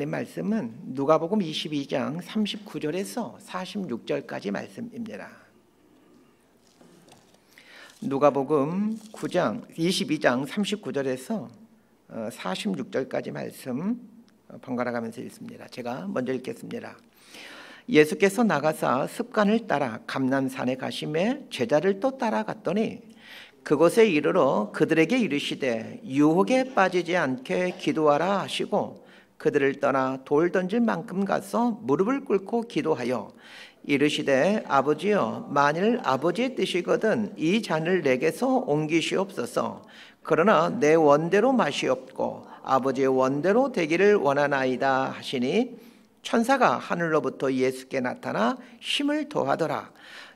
하나님 말씀은 누가복음 22장 39절에서 46절까지 말씀입니다. 누가복음 22장 39절에서 46절까지 말씀 번갈아 가면서 읽습니다. 제가 먼저 읽겠습니다. 예수께서 나가사 습관을 따라 감람산에 가시매 제자를 또 따라갔더니 그곳에 이르러 그들에게 이르시되 유혹에 빠지지 않게 기도하라 하시고 그들을 떠나 돌 던질 만큼 가서 무릎을 꿇고 기도하여 이르시되 아버지여 만일 아버지의 뜻이거든 이 잔을 내게서 옮기시옵소서. 그러나 내 원대로 마시옵고 아버지의 원대로 되기를 원하나이다 하시니 천사가 하늘로부터 예수께 나타나 힘을 더하더라.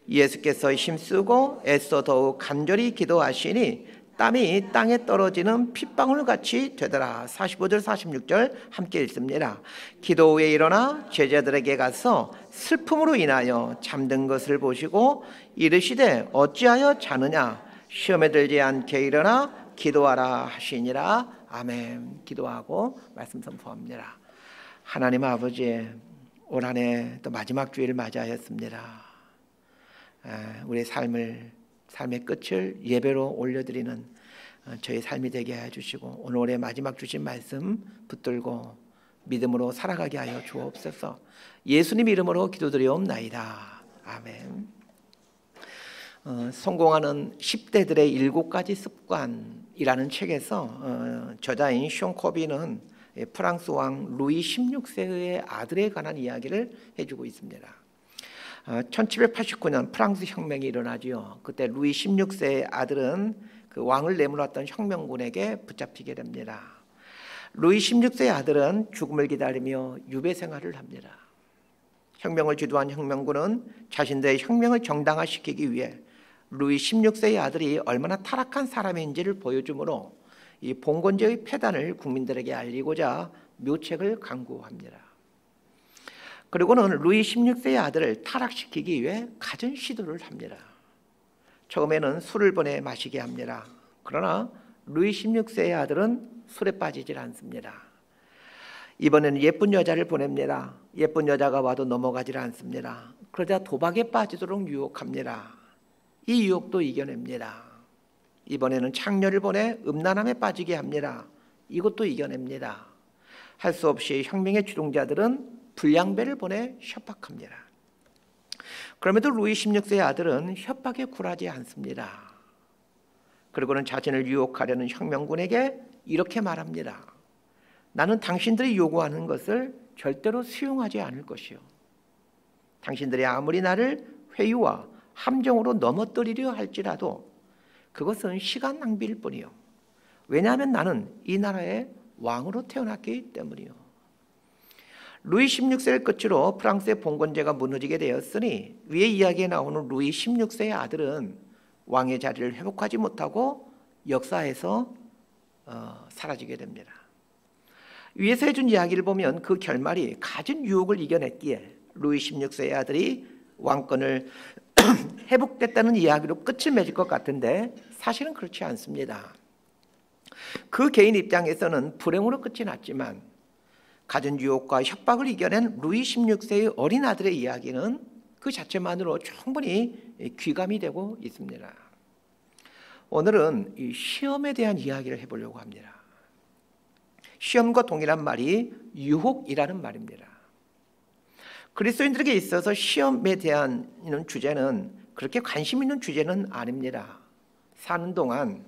예수께서 힘쓰고 애써 더욱 간절히 기도하시니 땀이 땅에 떨어지는 핏방울같이 되더라. 45절 46절 함께 읽습니다. 기도 후에 일어나 제자들에게 가서 슬픔으로 인하여 잠든 것을 보시고 이르시되 어찌하여 자느냐 시험에 들지 않게 일어나 기도하라 하시니라. 아멘. 기도하고 말씀 선포합니다. 하나님 아버지, 올 한 해 또 마지막 주일을 맞이하였습니다. 우리의 삶의 끝을 예배로 올려드리는 저희 삶이 되게 해주시고 오늘의 마지막 주신 말씀 붙들고 믿음으로 살아가게 하여 주옵소서. 예수님 이름으로 기도드리옵나이다. 아멘. 성공하는 10대들의 7가지 습관이라는 책에서 저자인 숀 코비는 프랑스 왕 루이 16세의 아들에 관한 이야기를 해주고 있습니다. 1789년 프랑스 혁명이 일어나지요. 그때 루이 16세의 아들은 그 왕을 내몰았던 혁명군에게 붙잡히게 됩니다. 루이 16세의 아들은 죽음을 기다리며 유배 생활을 합니다. 혁명을 주도한 혁명군은 자신들의 혁명을 정당화시키기 위해 루이 16세의 아들이 얼마나 타락한 사람인지를 보여주므로 이 봉건제의 폐단을 국민들에게 알리고자 묘책을 강구합니다. 그리고는 루이 16세의 아들을 타락시키기 위해 갖은 시도를 합니다. 처음에는 술을 보내 마시게 합니다. 그러나 루이 16세의 아들은 술에 빠지질 않습니다. 이번에는 예쁜 여자를 보냅니다. 예쁜 여자가 와도 넘어가질 않습니다. 그러자 도박에 빠지도록 유혹합니다. 이 유혹도 이겨냅니다. 이번에는 창녀를 보내 음란함에 빠지게 합니다. 이것도 이겨냅니다. 할 수 없이 혁명의 주동자들은 불량배를 보내 협박합니다. 그럼에도 루이 16세의 아들은 협박에 굴하지 않습니다. 그리고는 자신을 유혹하려는 혁명군에게 이렇게 말합니다. 나는 당신들이 요구하는 것을 절대로 수용하지 않을 것이요. 당신들이 아무리 나를 회유와 함정으로 넘어뜨리려 할지라도 그것은 시간 낭비일 뿐이요. 왜냐하면 나는 이 나라의 왕으로 태어났기 때문이요. 루이 16세를 끝으로 프랑스의 봉건제가 무너지게 되었으니 위의 이야기에 나오는 루이 16세의 아들은 왕의 자리를 회복하지 못하고 역사에서 사라지게 됩니다. 위에서 해준 이야기를 보면 그 결말이 가진 유혹을 이겨냈기에 루이 16세의 아들이 왕권을 회복됐다는 이야기로 끝을 맺을 것 같은데 사실은 그렇지 않습니다. 그 개인 입장에서는 불행으로 끝이 났지만 가진 유혹과 협박을 이겨낸 루이 16세의 어린 아들의 이야기는 그 자체만으로 충분히 귀감이 되고 있습니다. 오늘은 이 시험에 대한 이야기를 해보려고 합니다. 시험과 동일한 말이 유혹이라는 말입니다. 그리스도인들에게 있어서 시험에 대한 주제는 그렇게 관심 있는 주제는 아닙니다. 사는 동안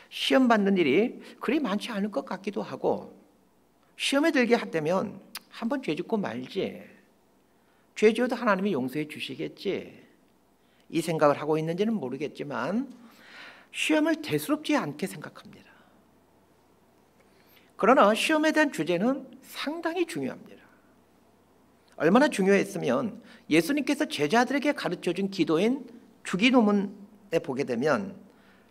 시험 받는 일이 그리 많지 않을 것 같기도 하고 시험에 들게 하다면 한번 죄 짓고 말지, 죄 지어도 하나님이 용서해 주시겠지, 이 생각을 하고 있는지는 모르겠지만 시험을 대수롭지 않게 생각합니다. 그러나 시험에 대한 주제는 상당히 중요합니다. 얼마나 중요했으면 예수님께서 제자들에게 가르쳐준 기도인 주기도문에 보게 되면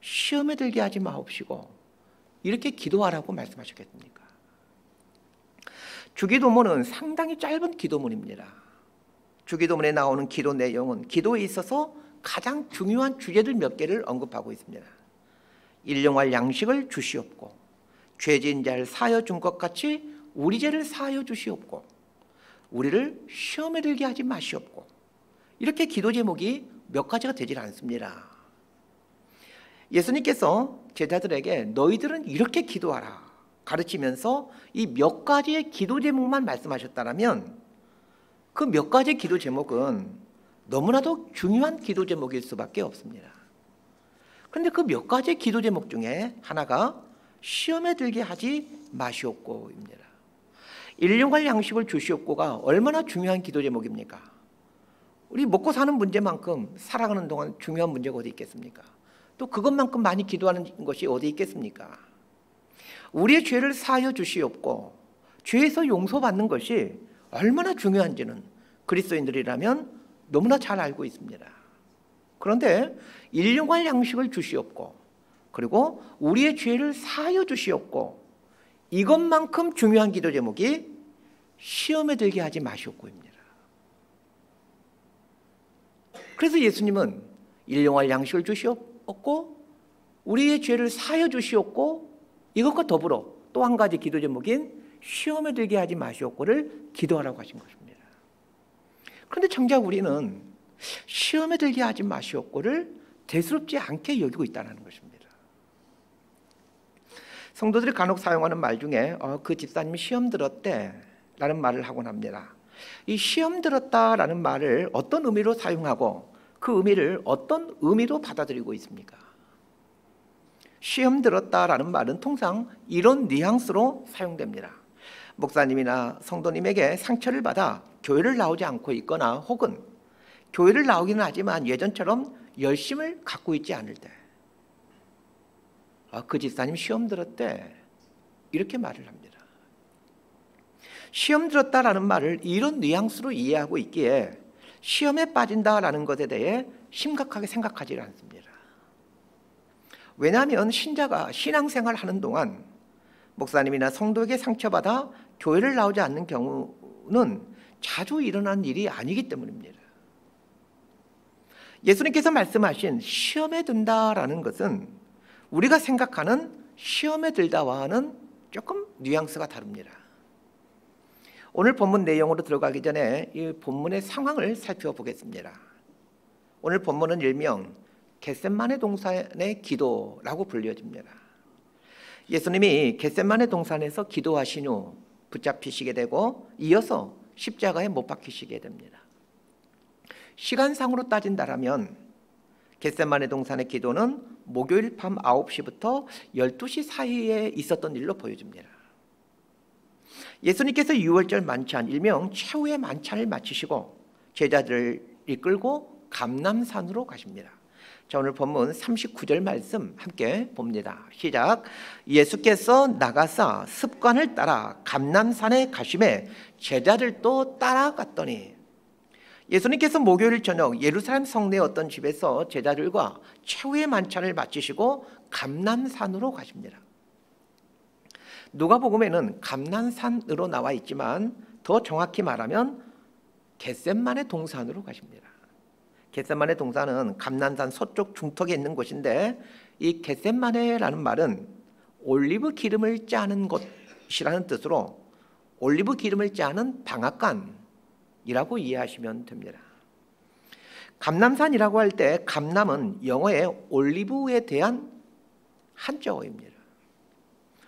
시험에 들게 하지 마옵시고 이렇게 기도하라고 말씀하셨겠습니까? 주기도문은 상당히 짧은 기도문입니다. 주기도문에 나오는 기도 내용은 기도에 있어서 가장 중요한 주제들 몇 개를 언급하고 있습니다. 일용할 양식을 주시옵고 죄진 자를 사하여 준 것 같이 우리 죄를 사하여 주시옵고 우리를 시험에 들게 하지 마시옵고, 이렇게 기도 제목이 몇 가지가 되질 않습니다. 예수님께서 제자들에게 너희들은 이렇게 기도하라 가르치면서 이 몇 가지의 기도 제목만 말씀하셨다면 그 몇 가지의 기도 제목은 너무나도 중요한 기도 제목일 수밖에 없습니다. 그런데 그 몇 가지의 기도 제목 중에 하나가 시험에 들게 하지 마시옵고입니다. 일용할 양식을 주시옵고가 얼마나 중요한 기도 제목입니까? 우리 먹고 사는 문제만큼 살아가는 동안 중요한 문제가 어디 있겠습니까? 또 그것만큼 많이 기도하는 것이 어디 있겠습니까? 우리의 죄를 사하여 주시옵고 죄에서 용서받는 것이 얼마나 중요한지는 그리스도인들이라면 너무나 잘 알고 있습니다. 그런데 일용할 양식을 주시옵고 그리고 우리의 죄를 사하여 주시옵고, 이것만큼 중요한 기도 제목이 시험에 들게 하지 마시옵고입니다. 그래서 예수님은 일용할 양식을 주시옵고 우리의 죄를 사하여 주시옵고 이것과 더불어 또 한 가지 기도 제목인 시험에 들게 하지 마시옵고를 기도하라고 하신 것입니다. 그런데 정작 우리는 시험에 들게 하지 마시옵고를 대수롭지 않게 여기고 있다는 것입니다. 성도들이 간혹 사용하는 말 중에 그 집사님이 시험 들었대 라는 말을 하곤 합니다. 이 시험 들었다라는 말을 어떤 의미로 사용하고 그 의미를 어떤 의미로 받아들이고 있습니까? 시험 들었다라는 말은 통상 이런 뉘앙스로 사용됩니다. 목사님이나 성도님에게 상처를 받아 교회를 나오지 않고 있거나 혹은 교회를 나오기는 하지만 예전처럼 열심을 갖고 있지 않을 때, 그 집사님 시험 들었대, 이렇게 말을 합니다. 시험 들었다라는 말을 이런 뉘앙스로 이해하고 있기에 시험에 빠진다라는 것에 대해 심각하게 생각하지 않습니다. 왜냐하면 신자가 신앙생활을 하는 동안 목사님이나 성도에게 상처받아 교회를 나오지 않는 경우는 자주 일어난 일이 아니기 때문입니다. 예수님께서 말씀하신 시험에 든다라는 것은 우리가 생각하는 시험에 들다와는 조금 뉘앙스가 다릅니다. 오늘 본문 내용으로 들어가기 전에 이 본문의 상황을 살펴보겠습니다. 오늘 본문은 일명 겟세마네 동산의 기도라고 불려집니다. 예수님이 겟세마네 동산에서 기도하신 후 붙잡히시게 되고 이어서 십자가에 못 박히시게 됩니다. 시간상으로 따진다면 겟세마네 동산의 기도는 목요일 밤 9시부터 12시 사이에 있었던 일로 보여집니다. 예수님께서 유월절 만찬, 일명 최후의 만찬을 마치시고 제자들을 이끌고 감람산으로 가십니다. 자, 오늘 본문 39절 말씀 함께 봅니다. 시작. 예수께서 나가사 습관을 따라 감람산에 가심에 제자들도 따라갔더니, 예수님께서 목요일 저녁 예루살렘 성내의 어떤 집에서 제자들과 최후의 만찬을 마치시고 감람산으로 가십니다. 누가복음에는 감람산으로 나와 있지만 더 정확히 말하면 겟세마네 동산으로 가십니다. 겟세마네 동산은 감람산 서쪽 중턱에 있는 곳인데 이 겟세마네라는 말은 올리브 기름을 짜는 곳이라는 뜻으로 올리브 기름을 짜는 방앗간이라고 이해하시면 됩니다. 감람산이라고 할 때 감람은 영어의 올리브에 대한 한자어입니다.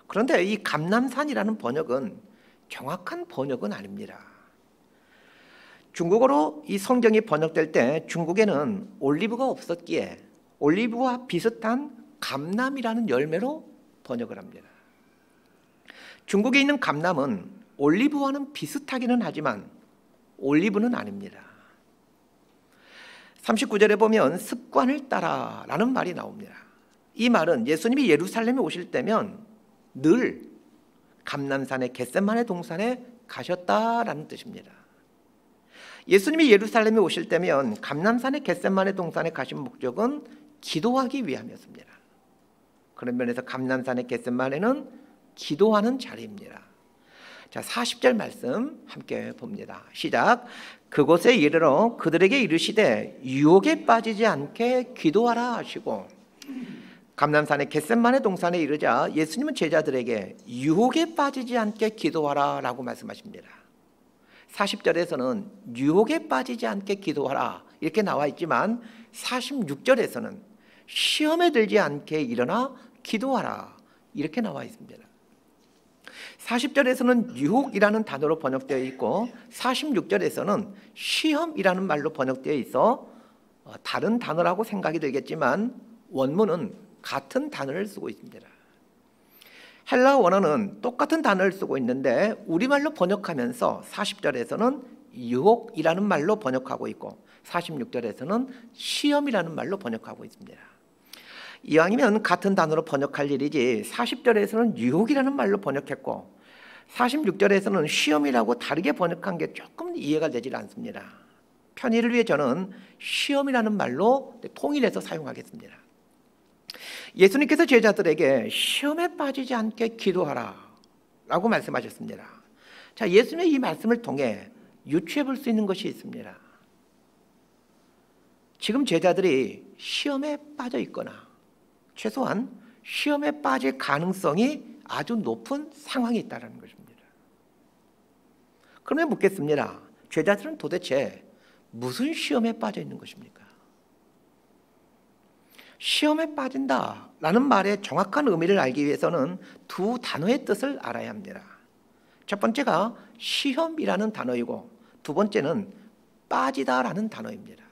그런데 이 감람산이라는 번역은 정확한 번역은 아닙니다. 중국어로 이 성경이 번역될 때 중국에는 올리브가 없었기에 올리브와 비슷한 감람이라는 열매로 번역을 합니다. 중국에 있는 감람은 올리브와는 비슷하기는 하지만 올리브는 아닙니다. 39절에 보면 습관을 따라 라는 말이 나옵니다. 이 말은 예수님이 예루살렘에 오실 때면 늘 감람산의 겟세마네 동산에 가셨다라는 뜻입니다. 예수님이 예루살렘에 오실 때면 감람산의 겟세마네 동산에 가신 목적은 기도하기 위함이었습니다. 그런 면에서 감람산의 겟세마네는 기도하는 자리입니다. 자, 40절 말씀 함께 봅니다. 시작. 그곳에 이르러 그들에게 이르시되 유혹에 빠지지 않게 기도하라 하시고 감람산의 겟셋마네 동산에 이르자 예수님은 제자들에게 유혹에 빠지지 않게 기도하라 라고 말씀하십니다. 40절에서는 유혹에 빠지지 않게 기도하라 이렇게 나와 있지만 46절에서는 시험에 들지 않게 일어나 기도하라 이렇게 나와 있습니다. 40절에서는 유혹이라는 단어로 번역되어 있고 46절에서는 시험이라는 말로 번역되어 있어 다른 단어라고 생각이 들겠지만 원문은 같은 단어를 쓰고 있습니다. 헬라 원어는 똑같은 단어를 쓰고 있는데 우리말로 번역하면서 40절에서는 유혹이라는 말로 번역하고 있고 46절에서는 시험이라는 말로 번역하고 있습니다. 이왕이면 같은 단어로 번역할 일이지 40절에서는 유혹이라는 말로 번역했고 46절에서는 시험이라고 다르게 번역한 게 조금 이해가 되질 않습니다. 편의를 위해 저는 시험이라는 말로 통일해서 사용하겠습니다. 예수님께서 제자들에게 시험에 빠지지 않게 기도하라 라고 말씀하셨습니다. 자, 예수님의 이 말씀을 통해 유추해 볼 수 있는 것이 있습니다. 지금 제자들이 시험에 빠져 있거나 최소한 시험에 빠질 가능성이 아주 높은 상황이 있다는 것입니다. 그러면 묻겠습니다. 제자들은 도대체 무슨 시험에 빠져 있는 것입니까? 시험에 빠진다라는 말의 정확한 의미를 알기 위해서는 두 단어의 뜻을 알아야 합니다. 첫 번째가 시험이라는 단어이고 두 번째는 빠지다라는 단어입니다.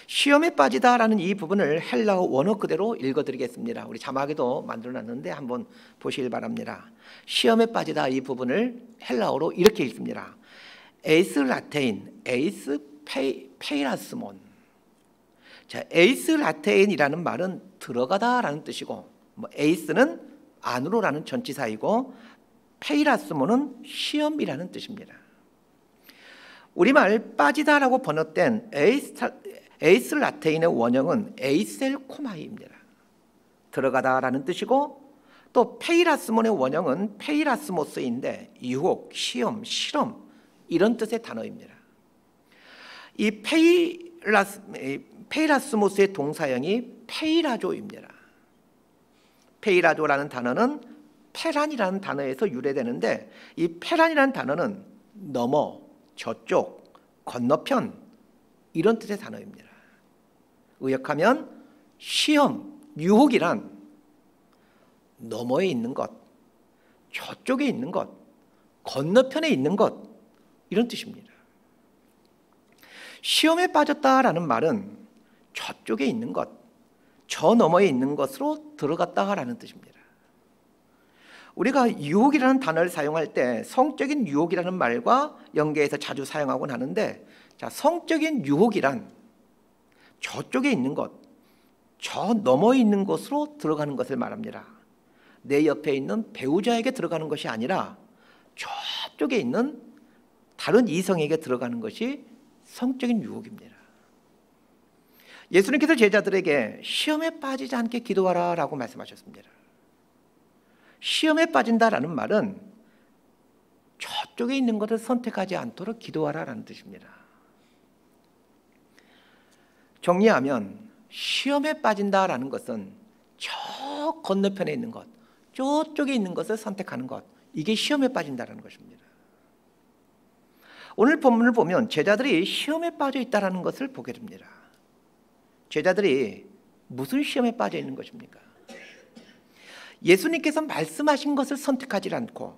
시험에 빠지다라는 이 부분을 헬라어 원어 그대로 읽어드리겠습니다. 우리 자막에도 만들어놨는데 한번 보시길 바랍니다. 시험에 빠지다 이 부분을 헬라어로 이렇게 읽습니다. 에이스 라테인, 에이스 페이라스몬. 자, 에이스 라테인이라는 말은 들어가다라는 뜻이고, 에이스는 안으로라는 전치사이고, 페이라스몬은 시험이라는 뜻입니다. 우리말 빠지다라고 번역된 에이스 라테인의 원형은 에이셀 코마이입니다. 들어가다라는 뜻이고 또 페이라스몬의 원형은 페이라스모스인데 유혹, 시험, 실험 이런 뜻의 단어입니다. 이 페이라스모스의 동사형이 페이라조입니다. 페이라조라는 단어는 페란이라는 단어에서 유래되는데 이 페란이라는 단어는 넘어, 저쪽, 건너편 이런 뜻의 단어입니다. 의역하면 시험, 유혹이란 너머에 있는 것, 저쪽에 있는 것, 건너편에 있는 것 이런 뜻입니다. 시험에 빠졌다라는 말은 저쪽에 있는 것, 저 너머에 있는 것으로 들어갔다라는 뜻입니다. 우리가 유혹이라는 단어를 사용할 때 성적인 유혹이라는 말과 연계해서 자주 사용하곤 하는데 자, 성적인 유혹이란 저쪽에 있는 것, 저 너머에 있는 것으로 들어가는 것을 말합니다. 내 옆에 있는 배우자에게 들어가는 것이 아니라 저쪽에 있는 다른 이성에게 들어가는 것이 성적인 유혹입니다. 예수님께서 제자들에게 시험에 빠지지 않게 기도하라 라고 말씀하셨습니다. 시험에 빠진다라는 말은 저쪽에 있는 것을 선택하지 않도록 기도하라라는 뜻입니다. 정리하면 시험에 빠진다라는 것은 저 건너편에 있는 것, 저쪽에 있는 것을 선택하는 것, 이게 시험에 빠진다라는 것입니다. 오늘 본문을 보면 제자들이 시험에 빠져 있다라는 것을 보게 됩니다. 제자들이 무슨 시험에 빠져 있는 것입니까? 예수님께서 말씀하신 것을 선택하지 않고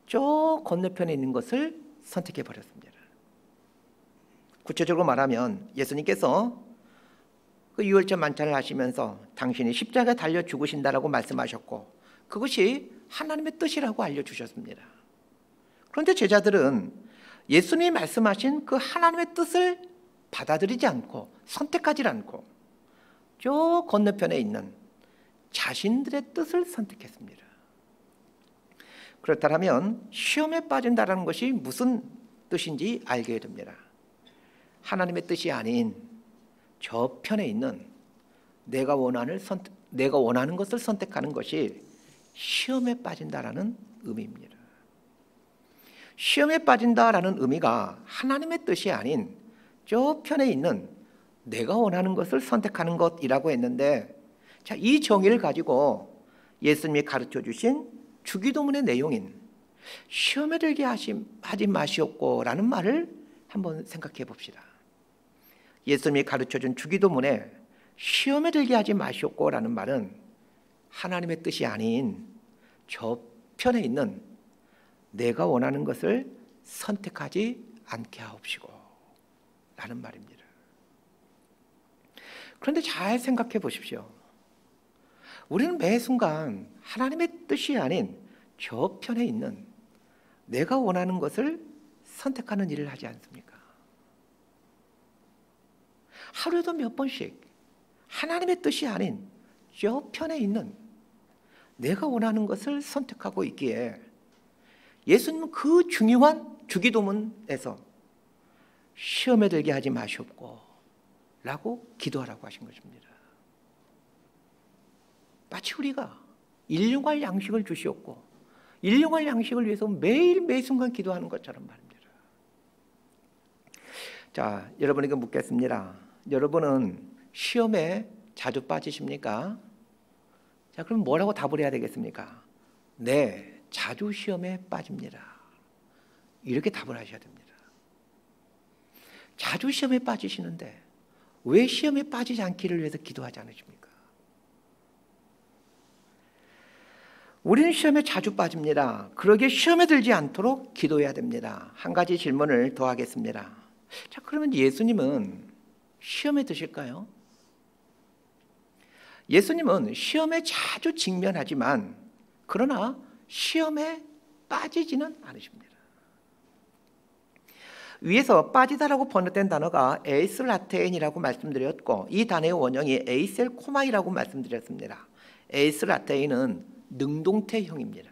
저 건너편에 있는 것을 선택해 버렸습니다. 구체적으로 말하면 예수님께서 그 유월절 만찬을 하시면서 당신이 십자가에 달려 죽으신다라고 말씀하셨고 그것이 하나님의 뜻이라고 알려주셨습니다. 그런데 제자들은 예수님이 말씀하신 그 하나님의 뜻을 받아들이지 않고 선택하지 않고 저 건너편에 있는 자신들의 뜻을 선택했습니다. 그렇다면 시험에 빠진다는 것이 무슨 뜻인지 알게 됩니다. 하나님의 뜻이 아닌 저 편에 있는 내가 원하는 것을 선택하는 것이 시험에 빠진다라는 의미입니다. 시험에 빠진다라는 의미가 하나님의 뜻이 아닌 저 편에 있는 내가 원하는 것을 선택하는 것이라고 했는데 자, 이 정의를 가지고 예수님이 가르쳐 주신 주기도문의 내용인 시험에 들게 하지 마시옵고라는 말을 한번 생각해 봅시다. 예수님이 가르쳐 준 주기도문에 시험에 들게 하지 마시옵고라는 말은 하나님의 뜻이 아닌 저편에 있는 내가 원하는 것을 선택하지 않게 하옵시고 라는 말입니다. 그런데 잘 생각해 보십시오. 우리는 매 순간 하나님의 뜻이 아닌 저편에 있는 내가 원하는 것을 선택하는 일을 하지 않습니까? 하루에도 몇 번씩 하나님의 뜻이 아닌 저편에 있는 내가 원하는 것을 선택하고 있기에 예수님은 그 중요한 주기도문에서 시험에 들게 하지 마시옵고 라고 기도하라고 하신 것입니다. 마치 우리가 일용할 양식을 주시옵고 일용할 양식을 위해서 매일 매 순간 기도하는 것처럼 말입니다. 자, 여러분에게 묻겠습니다. 여러분은 시험에 자주 빠지십니까? 자, 그럼 뭐라고 답을 해야 되겠습니까? 네, 자주 시험에 빠집니다. 이렇게 답을 하셔야 됩니다. 자주 시험에 빠지시는데 왜 시험에 빠지지 않기를 위해서 기도하지 않으십니까? 우리는 시험에 자주 빠집니다. 그러기에 시험에 들지 않도록 기도해야 됩니다. 한 가지 질문을 더 하겠습니다. 자, 그러면 예수님은 시험에 드실까요? 예수님은 시험에 자주 직면하지만 그러나 시험에 빠지지는 않으십니다. 위에서 빠지다라고 번역된 단어가 에이스라테인이라고 말씀드렸고 이 단어의 원형이 에이셀 코마이라고 말씀드렸습니다. 에이스라테인은 능동태형입니다.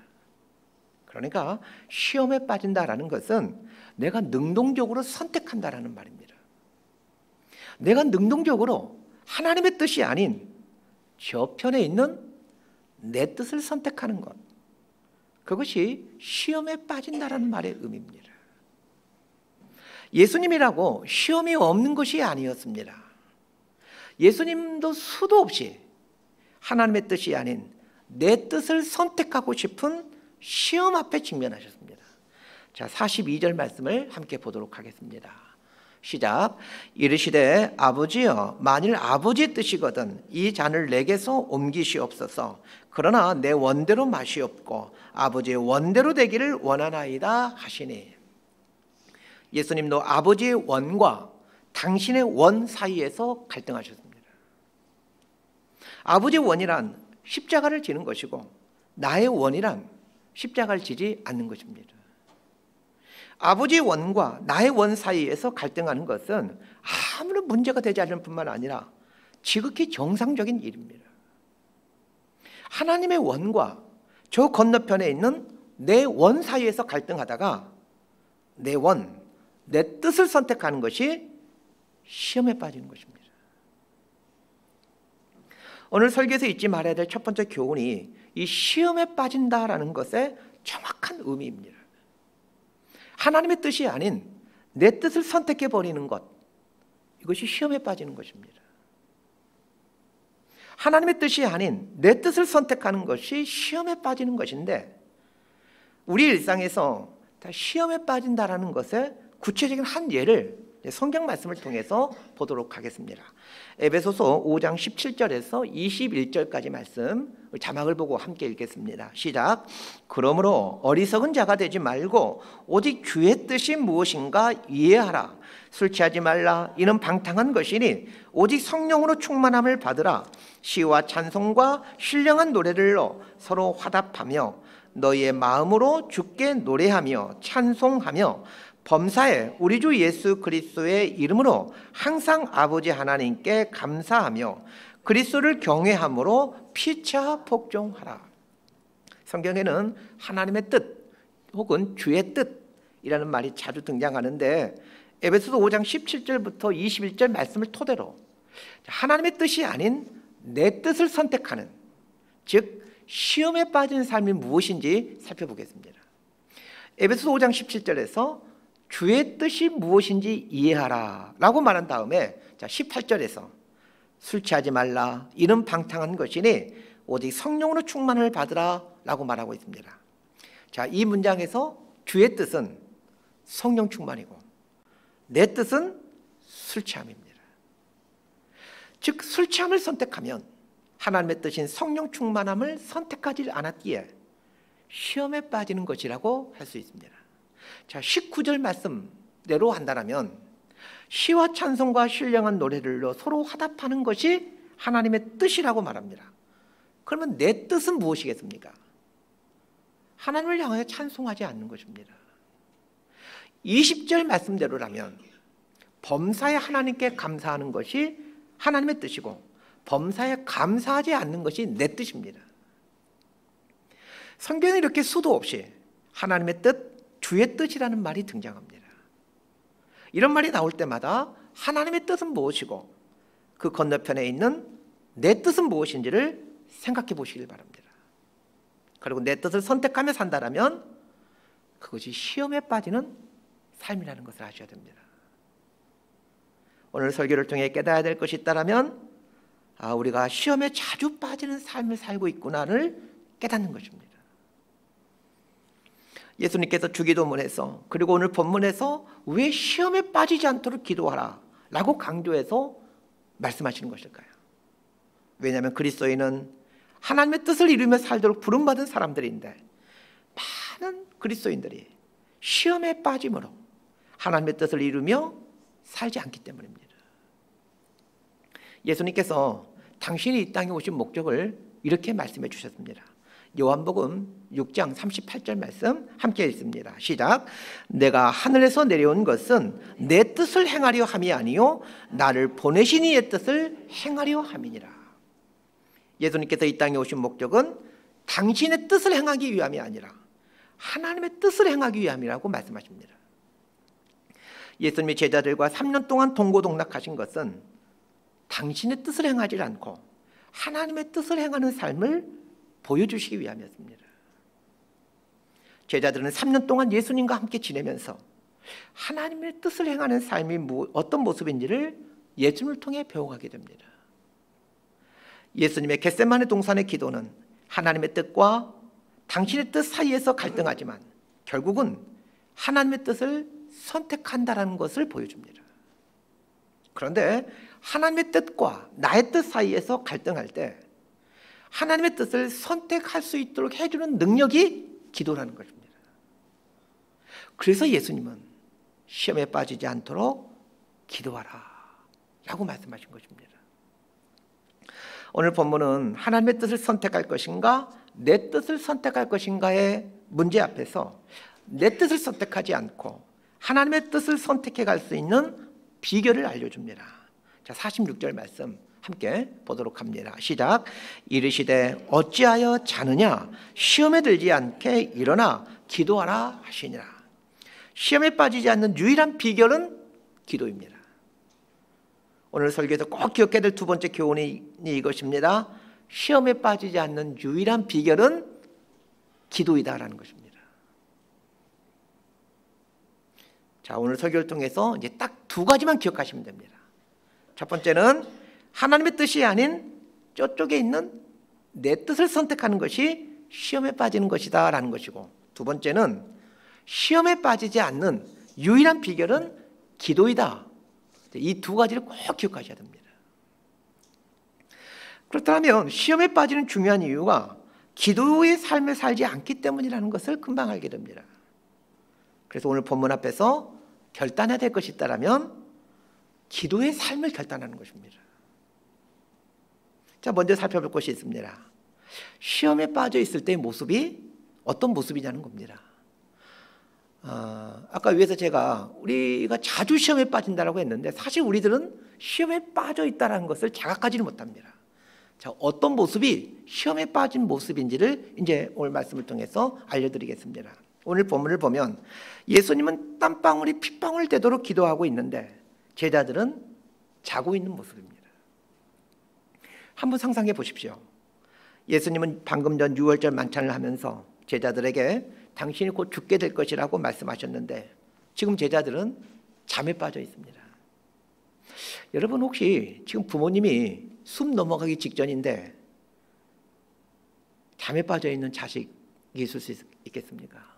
그러니까 시험에 빠진다라는 것은 내가 능동적으로 선택한다라는 말입니다. 내가 능동적으로 하나님의 뜻이 아닌 저편에 있는 내 뜻을 선택하는 것, 그것이 시험에 빠진다라는 말의 의미입니다. 예수님이라고 시험이 없는 것이 아니었습니다. 예수님도 수도 없이 하나님의 뜻이 아닌 내 뜻을 선택하고 싶은 시험 앞에 직면하셨습니다. 자, 42절 말씀을 함께 보도록 하겠습니다. 시작. 이르시되 아버지여, 만일 아버지의 뜻이거든 이 잔을 내게서 옮기시옵소서. 그러나 내 원대로 마시옵고 아버지의 원대로 되기를 원하나이다 하시니. 예수님도 아버지의 원과 당신의 원 사이에서 갈등하셨습니다. 아버지의 원이란 십자가를 지는 것이고 나의 원이란 십자가를 지지 않는 것입니다. 아버지의 원과 나의 원 사이에서 갈등하는 것은 아무런 문제가 되지 않을 뿐만 아니라 지극히 정상적인 일입니다. 하나님의 원과 저 건너편에 있는 내 원 사이에서 갈등하다가 내 원, 내 뜻을 선택하는 것이 시험에 빠지는 것입니다. 오늘 설교에서 잊지 말아야 될 첫 번째 교훈이 이 시험에 빠진다라는 것의 정확한 의미입니다. 하나님의 뜻이 아닌 내 뜻을 선택해 버리는 것, 이것이 시험에 빠지는 것입니다. 하나님의 뜻이 아닌 내 뜻을 선택하는 것이 시험에 빠지는 것인데 우리 일상에서 다 시험에 빠진다라는 것의 구체적인 한 예를 성경 말씀을 통해서 보도록 하겠습니다. 에베소서 5장 17절에서 21절까지 말씀 자막을 보고 함께 읽겠습니다. 시작. 그러므로 어리석은 자가 되지 말고 오직 주의 뜻이 무엇인가 이해하라. 술 취하지 말라. 이는 방탕한 것이니 오직 성령으로 충만함을 받으라. 시와 찬송과 신령한 노래들로 서로 화답하며 너희의 마음으로 주께 노래하며 찬송하며 범사에 우리 주 예수 그리스도의 이름으로 항상 아버지 하나님께 감사하며 그리스도를 경외함으로 피차 복종하라. 성경에는 하나님의 뜻 혹은 주의 뜻이라는 말이 자주 등장하는데 에베소서 5장 17절부터 21절 말씀을 토대로 하나님의 뜻이 아닌 내 뜻을 선택하는, 즉 시험에 빠진 삶이 무엇인지 살펴보겠습니다. 에베소서 5장 17절에서 주의 뜻이 무엇인지 이해하라 라고 말한 다음에 18절에서 술 취하지 말라. 이는 방탕한 것이니 오직 성령으로 충만을 받으라 라고 말하고 있습니다. 자, 이 문장에서 주의 뜻은 성령 충만이고 내 뜻은 술 취함입니다. 즉 술 취함을 선택하면 하나님의 뜻인 성령 충만함을 선택하지 않았기에 시험에 빠지는 것이라고 할 수 있습니다. 자, 19절 말씀대로 한다면 시와 찬송과 신령한 노래들로 서로 화답하는 것이 하나님의 뜻이라고 말합니다. 그러면 내 뜻은 무엇이겠습니까? 하나님을 향하여 찬송하지 않는 것입니다. 20절 말씀대로라면 범사에 하나님께 감사하는 것이 하나님의 뜻이고 범사에 감사하지 않는 것이 내 뜻입니다. 성경에 이렇게 수도 없이 하나님의 뜻, 주의 뜻이라는 말이 등장합니다. 이런 말이 나올 때마다 하나님의 뜻은 무엇이고 그 건너편에 있는 내 뜻은 무엇인지를 생각해 보시길 바랍니다. 그리고 내 뜻을 선택하며 산다면 그것이 시험에 빠지는 삶이라는 것을 아셔야 됩니다. 오늘 설교를 통해 깨달아야 될 것이 있다면 우리가 시험에 자주 빠지는 삶을 살고 있구나를 깨닫는 것입니다. 예수님께서 주기도문에서 그리고 오늘 본문에서 왜 시험에 빠지지 않도록 기도하라 라고 강조해서 말씀하시는 것일까요? 왜냐하면 그리스도인은 하나님의 뜻을 이루며 살도록 부름받은 사람들인데 많은 그리스도인들이 시험에 빠짐으로 하나님의 뜻을 이루며 살지 않기 때문입니다. 예수님께서 당신이 이 땅에 오신 목적을 이렇게 말씀해 주셨습니다. 요한복음 6장 38절 말씀 함께 읽습니다. 시작. 내가 하늘에서 내려온 것은 내 뜻을 행하려 함이 아니요 나를 보내신 이의 뜻을 행하려 함이니라. 예수님께서 이 땅에 오신 목적은 당신의 뜻을 행하기 위함이 아니라 하나님의 뜻을 행하기 위함이라고 말씀하십니다. 예수님이 제자들과 3년 동안 동고동락하신 것은 당신의 뜻을 행하지 않고 하나님의 뜻을 행하는 삶을 보여주시기 위함이었습니다. 제자들은 3년 동안 예수님과 함께 지내면서 하나님의 뜻을 행하는 삶이 어떤 모습인지를 예수님을 통해 배워가게 됩니다. 예수님의 겟세마네 동산의 기도는 하나님의 뜻과 당신의 뜻 사이에서 갈등하지만 결국은 하나님의 뜻을 선택한다는 것을 보여줍니다. 그런데 하나님의 뜻과 나의 뜻 사이에서 갈등할 때 하나님의 뜻을 선택할 수 있도록 해주는 능력이 기도라는 것입니다. 그래서 예수님은 시험에 빠지지 않도록 기도하라 라고 말씀하신 것입니다. 오늘 본문은 하나님의 뜻을 선택할 것인가 내 뜻을 선택할 것인가의 문제 앞에서 내 뜻을 선택하지 않고 하나님의 뜻을 선택해 갈 수 있는 비결을 알려줍니다. 자, 46절 말씀 함께 보도록 합니다. 시작. 이르시되 어찌하여 자느냐 시험에 들지 않게 일어나 기도하라 하시니라. 시험에 빠지지 않는 유일한 비결은 기도입니다. 오늘 설교에서 꼭 기억해야 될 두 번째 교훈이 이것입니다. 시험에 빠지지 않는 유일한 비결은 기도이다라는 것입니다. 자, 오늘 설교를 통해서 이제 딱 두 가지만 기억하시면 됩니다. 첫 번째는 하나님의 뜻이 아닌 저쪽에 있는 내 뜻을 선택하는 것이 시험에 빠지는 것이다 라는 것이고, 두 번째는 시험에 빠지지 않는 유일한 비결은 기도이다. 이 두 가지를 꼭 기억하셔야 됩니다. 그렇다면 시험에 빠지는 중요한 이유가 기도의 삶을 살지 않기 때문이라는 것을 금방 알게 됩니다. 그래서 오늘 본문 앞에서 결단해야 될 것이 있다면 기도의 삶을 결단하는 것입니다. 자, 먼저 살펴볼 것이 있습니다. 시험에 빠져 있을 때의 모습이 어떤 모습이냐는 겁니다. 아까 위에서 제가 우리가 자주 시험에 빠진다고 했는데 사실 우리들은 시험에 빠져 있다는 것을 자각하지는 못합니다. 자, 어떤 모습이 시험에 빠진 모습인지를 이제 오늘 말씀을 통해서 알려드리겠습니다. 오늘 본문을 보면 예수님은 땀방울이 핏방울 되도록 기도하고 있는데 제자들은 자고 있는 모습입니다. 한번 상상해 보십시오. 예수님은 방금 전 유월절 만찬을 하면서 제자들에게 당신이 곧 죽게 될 것이라고 말씀하셨는데 지금 제자들은 잠에 빠져 있습니다. 여러분 혹시 지금 부모님이 숨 넘어가기 직전인데 잠에 빠져 있는 자식이 있을 수 있겠습니까?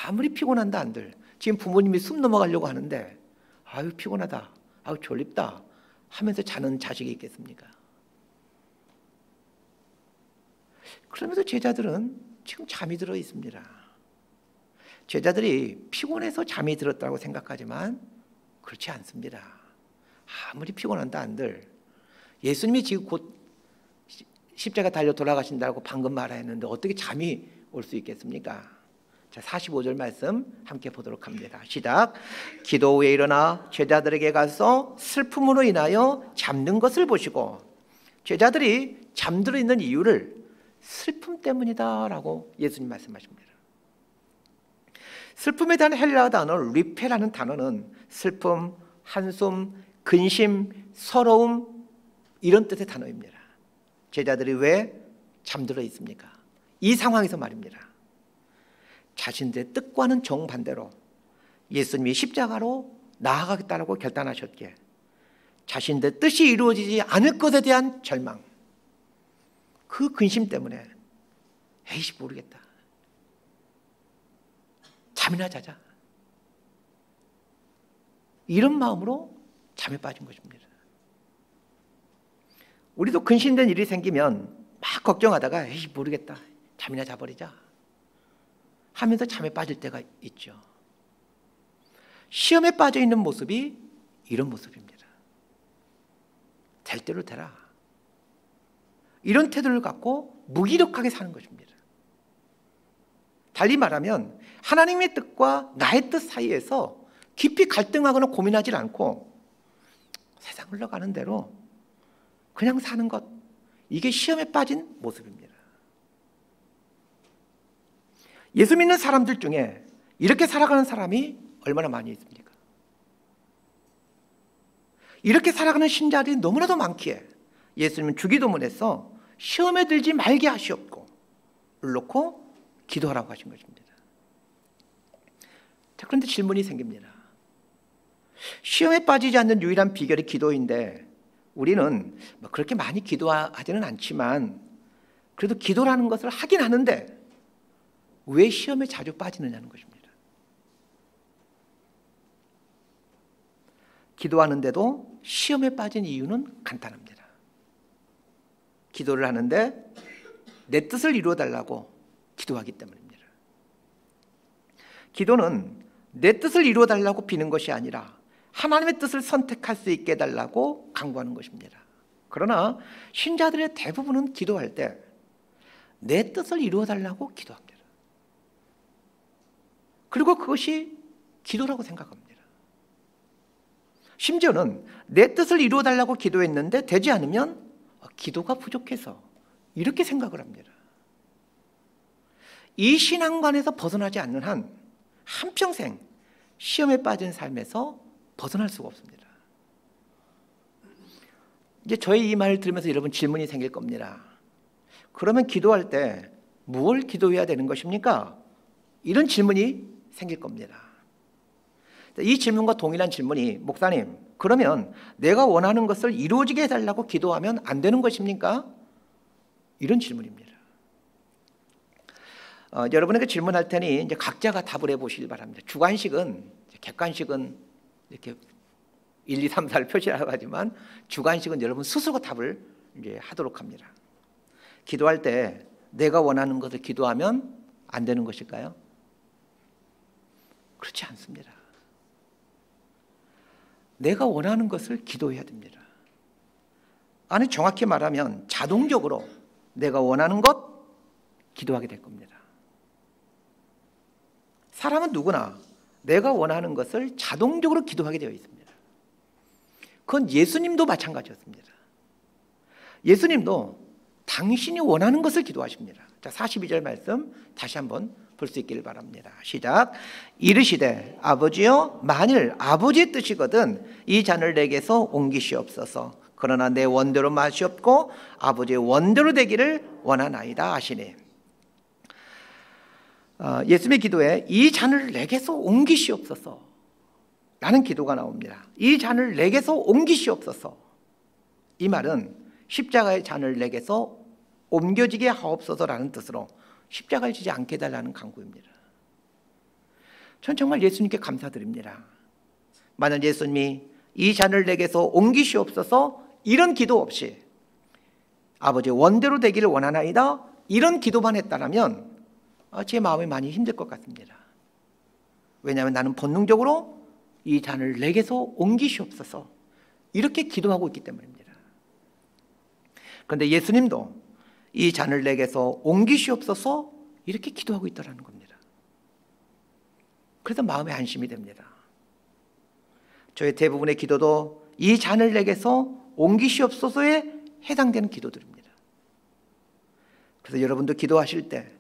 아무리 피곤한다 한들 지금 부모님이 숨 넘어가려고 하는데 아유 피곤하다, 아유 졸립다 하면서 자는 자식이 있겠습니까? 그러면서 제자들은 지금 잠이 들어 있습니다. 제자들이 피곤해서 잠이 들었다고 생각하지만 그렇지 않습니다. 아무리 피곤한다 한들 예수님이 지금 곧 십자가 달려 돌아가신다고 방금 말했는데 어떻게 잠이 올 수 있겠습니까? 자, 45절 말씀 함께 보도록 합니다. 시작. 기도 후에 일어나 제자들에게 가서 슬픔으로 인하여 잠든 것을 보시고, 제자들이 잠들어 있는 이유를 슬픔 때문이다라고 예수님 말씀하십니다. 슬픔에 대한 헬라어 단어 리페라는 단어는 슬픔, 한숨, 근심, 서러움 이런 뜻의 단어입니다. 제자들이 왜 잠들어 있습니까? 이 상황에서 말입니다. 자신들의 뜻과는 정반대로 예수님이 십자가로 나아가겠다고 결단하셨기에 자신들의 뜻이 이루어지지 않을 것에 대한 절망, 그 근심 때문에 에이씨 모르겠다, 잠이나 자자, 이런 마음으로 잠에 빠진 것입니다. 우리도 근심된 일이 생기면 막 걱정하다가 에이 모르겠다, 잠이나 자버리자 하면서 잠에 빠질 때가 있죠. 시험에 빠져 있는 모습이 이런 모습입니다. 될 대로 되라, 이런 태도를 갖고 무기력하게 사는 것입니다. 달리 말하면 하나님의 뜻과 나의 뜻 사이에서 깊이 갈등하거나 고민하지 않고 세상 흘러가는 대로 그냥 사는 것, 이게 시험에 빠진 모습입니다. 예수 믿는 사람들 중에 이렇게 살아가는 사람이 얼마나 많이 있습니까? 이렇게 살아가는 신자들이 너무나도 많기에 예수님은 주기도문에서 시험에 들지 말게 하시옵고 놓고 기도하라고 하신 것입니다. 그런데 질문이 생깁니다. 시험에 빠지지 않는 유일한 비결이 기도인데 우리는 그렇게 많이 기도하지는 않지만 그래도 기도라는 것을 하긴 하는데 왜 시험에 자주 빠지느냐는 것입니다. 기도하는데도 시험에 빠진 이유는 간단합니다. 기도를 하는데 내 뜻을 이루어달라고 기도하기 때문입니다. 기도는 내 뜻을 이루어달라고 비는 것이 아니라 하나님의 뜻을 선택할 수 있게 해달라고 간구하는 것입니다. 그러나 신자들의 대부분은 기도할 때 내 뜻을 이루어달라고 기도합니다. 그리고 그것이 기도라고 생각합니다. 심지어는 내 뜻을 이루어달라고 기도했는데 되지 않으면 기도가 부족해서 이렇게 생각을 합니다. 이 신앙관에서 벗어나지 않는 한 한평생 시험에 빠진 삶에서 벗어날 수가 없습니다. 이제 저희 이 말을 들으면서 여러분 질문이 생길 겁니다. 그러면 기도할 때 무엇을 기도해야 되는 것입니까? 이런 질문이 생길 겁니다. 이 질문과 동일한 질문이, 목사님, 그러면 내가 원하는 것을 이루어지게 해달라고 기도하면 안 되는 것입니까? 이런 질문입니다. 여러분에게 질문할 테니 이제 각자가 답을 해보시길 바랍니다. 주관식은, 객관식은 이렇게 1, 2, 3, 4를 표시하라고 하지만 주관식은 여러분 스스로가 답을 이제 하도록 합니다. 기도할 때 내가 원하는 것을 기도하면 안 되는 것일까요? 그렇지 않습니다. 내가 원하는 것을 기도해야 됩니다. 아니 정확히 말하면 자동적으로 내가 원하는 것 기도하게 될 겁니다. 사람은 누구나 내가 원하는 것을 자동적으로 기도하게 되어 있습니다. 그건 예수님도 마찬가지였습니다. 예수님도 당신이 원하는 것을 기도하십니다. 자, 42절 말씀 다시 한번 볼 수 있기를 바랍니다. 시작. 이르시되 아버지여, 만일 아버지의 뜻이거든 이 잔을 내게서 옮기시옵소서. 그러나 내 원대로 마시옵고 아버지의 원대로 되기를 원하나이다 하시니, 예수님의 기도에 이 잔을 내게서 옮기시옵소서 라는 기도가 나옵니다. 이 잔을 내게서 옮기시옵소서. 이 말은 십자가의 잔을 내게서 옮겨지게 하옵소서라는 뜻으로 십자가를 지지 않게 해달라는 간구입니다. 전 정말 예수님께 감사드립니다. 만약 예수님이 이 잔을 내게서 옮기시옵소서 이런 기도 없이 아버지 원대로 되기를 원하나이다 이런 기도만 했다면 제 마음이 많이 힘들 것 같습니다. 왜냐하면 나는 본능적으로 이 잔을 내게서 옮기시옵소서 이렇게 기도하고 있기 때문입니다. 그런데 예수님도 이 잔을 내게서 옮기시옵소서 이렇게 기도하고 있다는 겁니다. 그래서 마음에 안심이 됩니다. 저의 대부분의 기도도 이 잔을 내게서 옮기시옵소서에 해당되는 기도들입니다. 그래서 여러분도 기도하실 때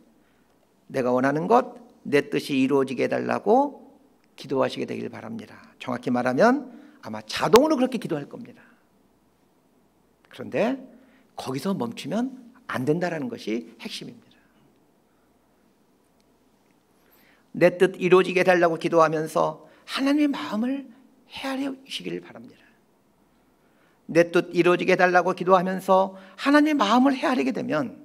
내가 원하는 것, 내 뜻이 이루어지게 해달라고 기도하시게 되길 바랍니다. 정확히 말하면 아마 자동으로 그렇게 기도할 겁니다. 그런데 거기서 멈추면 안 된다는 것이 핵심입니다. 내 뜻 이루어지게 해달라고 기도하면서 하나님의 마음을 헤아리시기를 바랍니다. 내 뜻 이루어지게 해달라고 기도하면서 하나님의 마음을 헤아리게 되면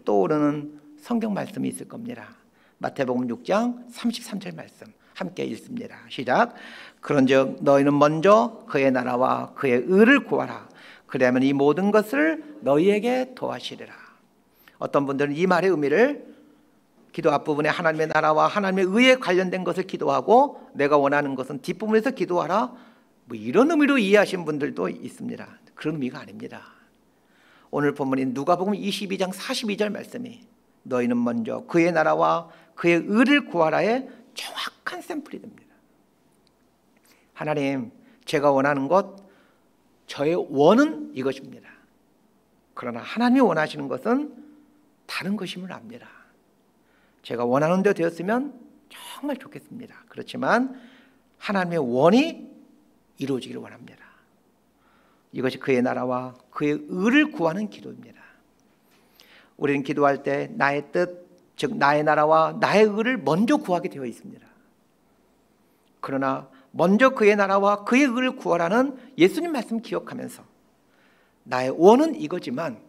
떠오르는 성경 말씀이 있을 겁니다. 마태복음 6장 33절 말씀 함께 읽습니다. 시작. 그런즉 너희는 먼저 그의 나라와 그의 의를 구하라. 그리하면 이 모든 것을 너희에게 더하시리라. 어떤 분들은 이 말의 의미를 기도 앞부분에 하나님의 나라와 하나님의 의에 관련된 것을 기도하고 내가 원하는 것은 뒷부분에서 기도하라 뭐 이런 의미로 이해하신 분들도 있습니다. 그런 의미가 아닙니다. 오늘 본문인 누가복음 22장 42절 말씀이 너희는 먼저 그의 나라와 그의 의를 구하라의 정확한 샘플이 됩니다. 하나님, 제가 원하는 것, 저의 원은 이것입니다. 그러나 하나님이 원하시는 것은 다른 것임을 압니다. 제가 원하는 대로 되었으면 정말 좋겠습니다. 그렇지만 하나님의 원이 이루어지기를 원합니다. 이것이 그의 나라와 그의 의를 구하는 기도입니다. 우리는 기도할 때 나의 뜻, 즉 나의 나라와 나의 의를 먼저 구하게 되어 있습니다. 그러나 먼저 그의 나라와 그의 의를 구하라는 예수님 말씀 기억하면서 나의 원은 이거지만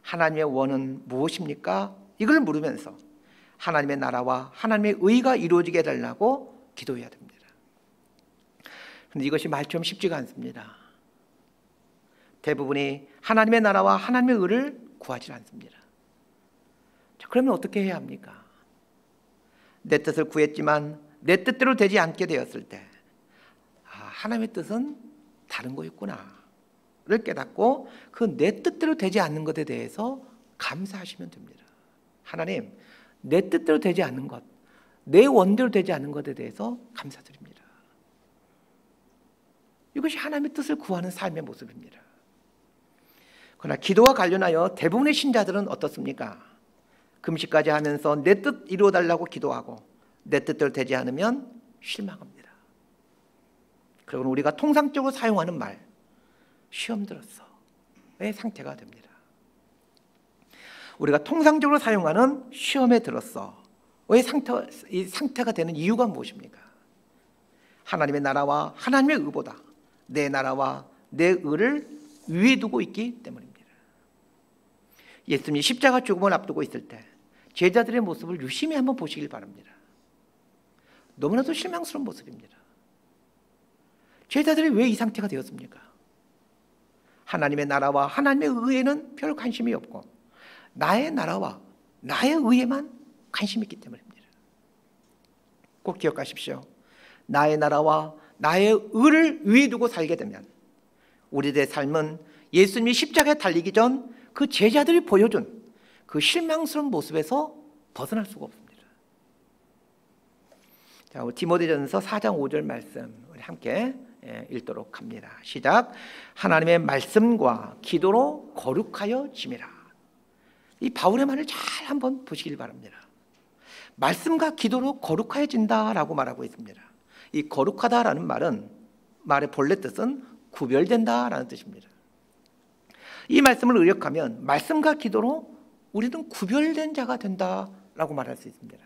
하나님의 원은 무엇입니까? 이걸 물으면서 하나님의 나라와 하나님의 의가 이루어지게 해달라고 기도해야 됩니다. 그런데 이것이 말처럼 쉽지가 않습니다. 대부분이 하나님의 나라와 하나님의 의를 구하지 않습니다. 자, 그러면 어떻게 해야 합니까? 내 뜻을 구했지만 내 뜻대로 되지 않게 되었을 때 하나님의 뜻은 다른 거였구나를 깨닫고 그 내 뜻대로 되지 않는 것에 대해서 감사하시면 됩니다. 하나님, 내 뜻대로 되지 않는 것, 내 원대로 되지 않는 것에 대해서 감사드립니다. 이것이 하나님의 뜻을 구하는 삶의 모습입니다. 그러나 기도와 관련하여 대부분의 신자들은 어떻습니까? 금식까지 하면서 내 뜻 이루어달라고 기도하고 내 뜻대로 되지 않으면 실망합니다. 그리고 우리가 통상적으로 사용하는 말, 시험 들었어의 상태가 됩니다. 우리가 통상적으로 사용하는 시험에 들었어의 상태가 되는 이유가 무엇입니까? 하나님의 나라와 하나님의 의보다 내 나라와 내 의를 위에 두고 있기 때문입니다. 예수님이 십자가 죽음을 앞두고 있을 때 제자들의 모습을 유심히 한번 보시길 바랍니다. 너무나도 실망스러운 모습입니다. 제자들이 왜 이 상태가 되었습니까? 하나님의 나라와 하나님의 의에는 별 관심이 없고 나의 나라와 나의 의에만 관심이 있기 때문입니다. 꼭 기억하십시오. 나의 나라와 나의 의를 위에 두고 살게 되면 우리들의 삶은 예수님이 십자가에 달리기 전 그 제자들이 보여준 그 실망스러운 모습에서 벗어날 수가 없습니다. 자, 디모데전서 4장 5절 말씀 우리 함께 읽도록 합니다. 시작. 하나님의 말씀과 기도로 거룩하여 짐이라. 이 바울의 말을 잘 한번 보시길 바랍니다. 말씀과 기도로 거룩해진다라고 말하고 있습니다. 이 거룩하다라는 말의 본래 뜻은 구별된다라는 뜻입니다. 이 말씀을 의역하면 말씀과 기도로 우리는 구별된 자가 된다라고 말할 수 있습니다.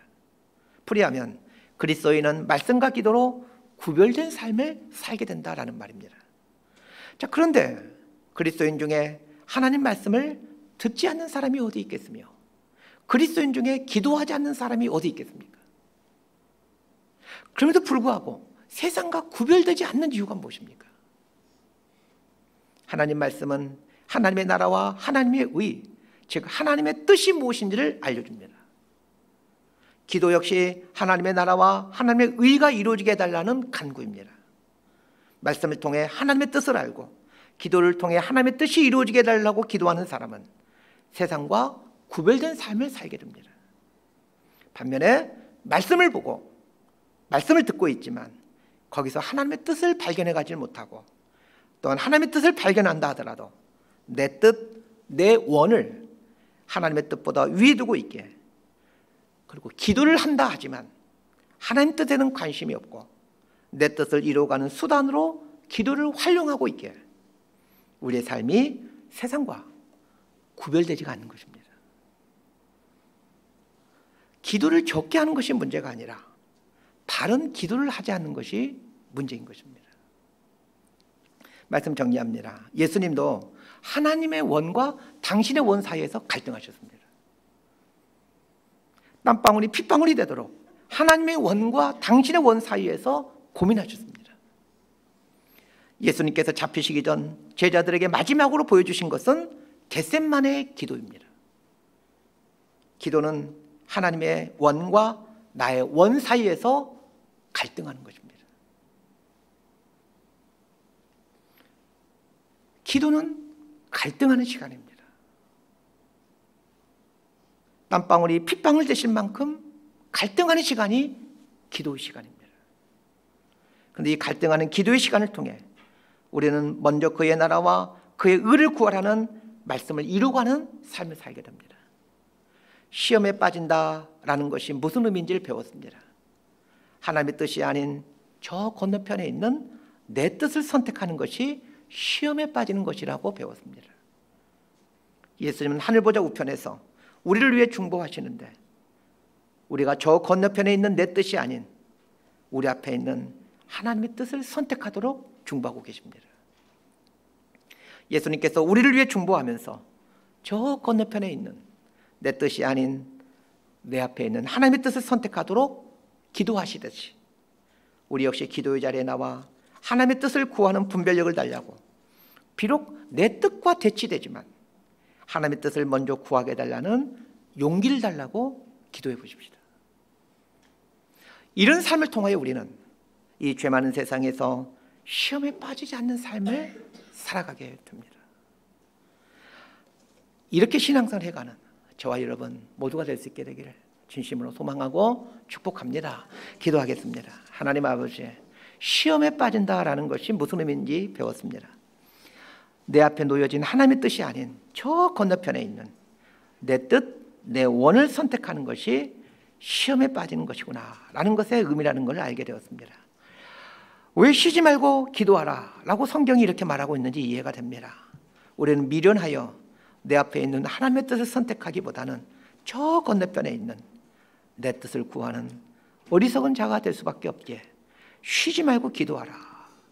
풀이하면 그리스도인은 말씀과 기도로 구별된 삶을 살게 된다라는 말입니다. 자, 그런데 그리스도인 중에 하나님 말씀을 듣지 않는 사람이 어디 있겠으며 그리스도인 중에 기도하지 않는 사람이 어디 있겠습니까? 그럼에도 불구하고 세상과 구별되지 않는 이유가 무엇입니까? 하나님 말씀은 하나님의 나라와 하나님의 의, 즉 하나님의 뜻이 무엇인지를 알려줍니다. 기도 역시 하나님의 나라와 하나님의 의가 이루어지게 해달라는 간구입니다. 말씀을 통해 하나님의 뜻을 알고 기도를 통해 하나님의 뜻이 이루어지게 해달라고 기도하는 사람은 세상과 구별된 삶을 살게 됩니다. 반면에 말씀을 보고 말씀을 듣고 있지만 거기서 하나님의 뜻을 발견해 가지 못하고 또한 하나님의 뜻을 발견한다 하더라도 내 뜻, 내 원을 하나님의 뜻보다 위에 두고 있게, 그리고 기도를 한다 하지만 하나님 뜻에는 관심이 없고 내 뜻을 이루어가는 수단으로 기도를 활용하고 있게, 우리의 삶이 세상과 구별되지가 않는 것입니다. 기도를 적게 하는 것이 문제가 아니라 바른 기도를 하지 않는 것이 문제인 것입니다. 말씀 정리합니다. 예수님도 하나님의 원과 당신의 원 사이에서 갈등하셨습니다. 땀방울이 핏방울이 되도록 하나님의 원과 당신의 원 사이에서 고민하셨습니다. 예수님께서 잡히시기 전 제자들에게 마지막으로 보여주신 것은 겟셋마네의 기도입니다. 기도는 하나님의 원과 나의 원 사이에서 갈등하는 것입니다. 기도는 갈등하는 시간입니다. 땀방울이 핏방울 되실 만큼 갈등하는 시간이 기도의 시간입니다. 그런데 이 갈등하는 기도의 시간을 통해 우리는 먼저 그의 나라와 그의 의를 구하라는 말씀을 이루고가는 삶을 살게 됩니다. 시험에 빠진다라는 것이 무슨 의미인지를 배웠습니다. 하나님의 뜻이 아닌 저 건너편에 있는 내 뜻을 선택하는 것이 시험에 빠지는 것이라고 배웠습니다. 예수님은 하늘 보좌 우편에서 우리를 위해 중보하시는데 우리가 저 건너편에 있는 내 뜻이 아닌 우리 앞에 있는 하나님의 뜻을 선택하도록 중보하고 계십니다. 예수님께서 우리를 위해 중보하면서 저 건너편에 있는 내 뜻이 아닌 내 앞에 있는 하나님의 뜻을 선택하도록 기도하시듯이 우리 역시 기도의 자리에 나와 하나님의 뜻을 구하는 분별력을 달라고, 비록 내 뜻과 대치되지만 하나님의 뜻을 먼저 구하게 해달라는 용기를 달라고 기도해 보십시다. 이런 삶을 통하여 우리는 이 죄 많은 세상에서 시험에 빠지지 않는 삶을 살아가게 됩니다. 이렇게 신앙생활을 해가는 저와 여러분 모두가 될 수 있게 되기를 진심으로 소망하고 축복합니다. 기도하겠습니다. 하나님 아버지, 시험에 빠진다라는 것이 무슨 의미인지 배웠습니다. 내 앞에 놓여진 하나님의 뜻이 아닌 저 건너편에 있는 내 뜻, 내 원을 선택하는 것이 시험에 빠지는 것이구나 라는 것의 의미라는 걸 알게 되었습니다. 왜 쉬지 말고 기도하라 라고 성경이 이렇게 말하고 있는지 이해가 됩니다. 우리는 미련하여 내 앞에 있는 하나님의 뜻을 선택하기보다는 저 건너편에 있는 내 뜻을 구하는 어리석은 자가 될 수밖에 없기에 쉬지 말고 기도하라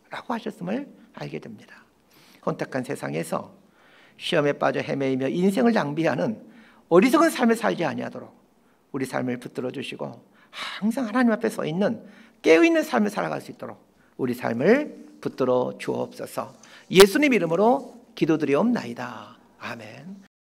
라고 하셨음을 알게 됩니다. 혼탁한 세상에서 시험에 빠져 헤매이며 인생을 낭비하는 어리석은 삶을 살지 아니하도록 우리 삶을 붙들어 주시고 항상 하나님 앞에 서 있는 깨어있는 삶을 살아갈 수 있도록 우리 삶을 붙들어 주옵소서. 예수님 이름으로 기도드리옵나이다. 아멘.